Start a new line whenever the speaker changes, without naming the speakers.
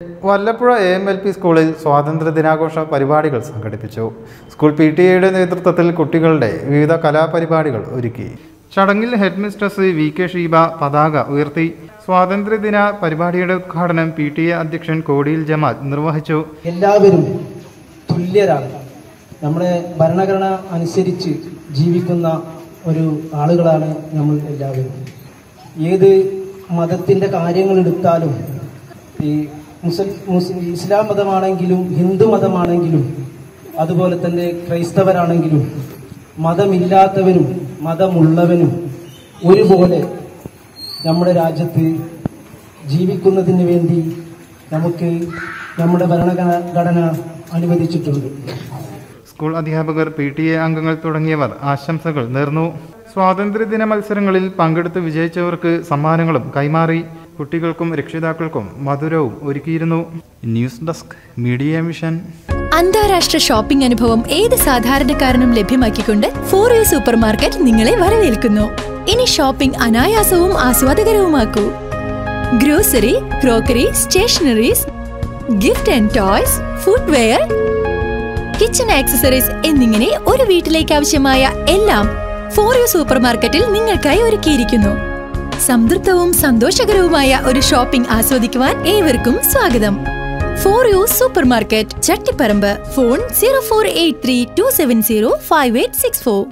Vallappuzha AMLP സ്കൂളിൽ സ്വാതന്ത്ര്യ ദിനാഘോഷ പരിപാടികൾ സംഘടിപ്പിച്ചു. സ്കൂൾ PTA നേതൃത്വത്തിൽ കുട്ടികളുടെ വിവിധ കലാപരിപാടികൾ ഒരുക്കി. ചടങ്ങിൽ ഹെഡ്മിസ്ട്രസ് VK ഷീബ പതാക ഉയർത്തി. സ്വാതന്ത്ര്യദിന പരിപാടിയുടെ ഉദ്ഘാടനം PTA അധ്യക്ഷൻ കോടിയിൽ ജമാൽ നിർവഹിച്ചു.
എല്ലാവരും തുല്യരാണ്. നമ്മുടെ ഭരണഘടന അനുസരിച്ച് ജീവിക്കുന്ന ഒരു ആളുകളാണ് നമ്മൾ എല്ലാവരും. ഏത് മതത്തിൻ്റെ കാര്യങ്ങൾ എടുത്താലും ഈ ഇസ്ലാം മതമാണെങ്കിലും ഹിന്ദു മതമാണെങ്കിലും അതുപോലെ തന്നെ ക്രൈസ്തവരാണെങ്കിലും മതമില്ലാത്തവരും മതമുള്ളവനും ഒരുപോലെ നമ്മുടെ രാജ്യത്ത് ജീവിക്കുന്നതിന് വേണ്ടി നമുക്ക് നമ്മുടെ ഭരണഘടന അനുവദിച്ചിട്ടുണ്ട്.
സ്കൂൾ അധ്യാപകർ PTA അംഗങ്ങൾ തുടങ്ങിയവർ ആശംസകൾ നേർന്നു. സ്വാതന്ത്ര്യദിന മത്സരങ്ങളിൽ പങ്കെടുത്ത് വിജയിച്ചവർക്ക് സമ്മാനങ്ങളും കൈമാറി. കുട്ടികൾക്കും രക്ഷിതാക്കൾക്കും മധുരവും ഒരുക്കിയിരുന്നു. News desk media mission.
അന്താരാഷ്ട്ര ഷോപ്പിംഗ് അനുഭവം ഏത് സാധാരണക്കാരനും ലഭ്യമാക്കിക്കൊണ്ട് 4U സൂപ്പർ മാർക്കറ്റ് നിങ്ങളെ വരവേൽക്കുന്നു. ഇനി ഷോപ്പിംഗ് അനായാസവും ആസ്വാദകരവുമാക്കൂ. Grocery, crockery, stationeries, gift and toys, footwear, kitchen accessories എന്നിങ്ങനെ ഒരു വീട്ടിലേക്ക് ആവശ്യമായ എല്ലാം 4U സൂപ്പർ മാർക്കറ്റിൽ നിങ്ങൾക്കായി ഒരുക്കിയിരിക്കുന്നു. സംതൃപ്തവും സന്തോഷകരവുമായ ഒരു ഷോപ്പിംഗ് ആസ്വദിക്കുവാൻ ഏവർക്കും സ്വാഗതം. 4U super market, Chattiparamba. Phone 0483 270 5864.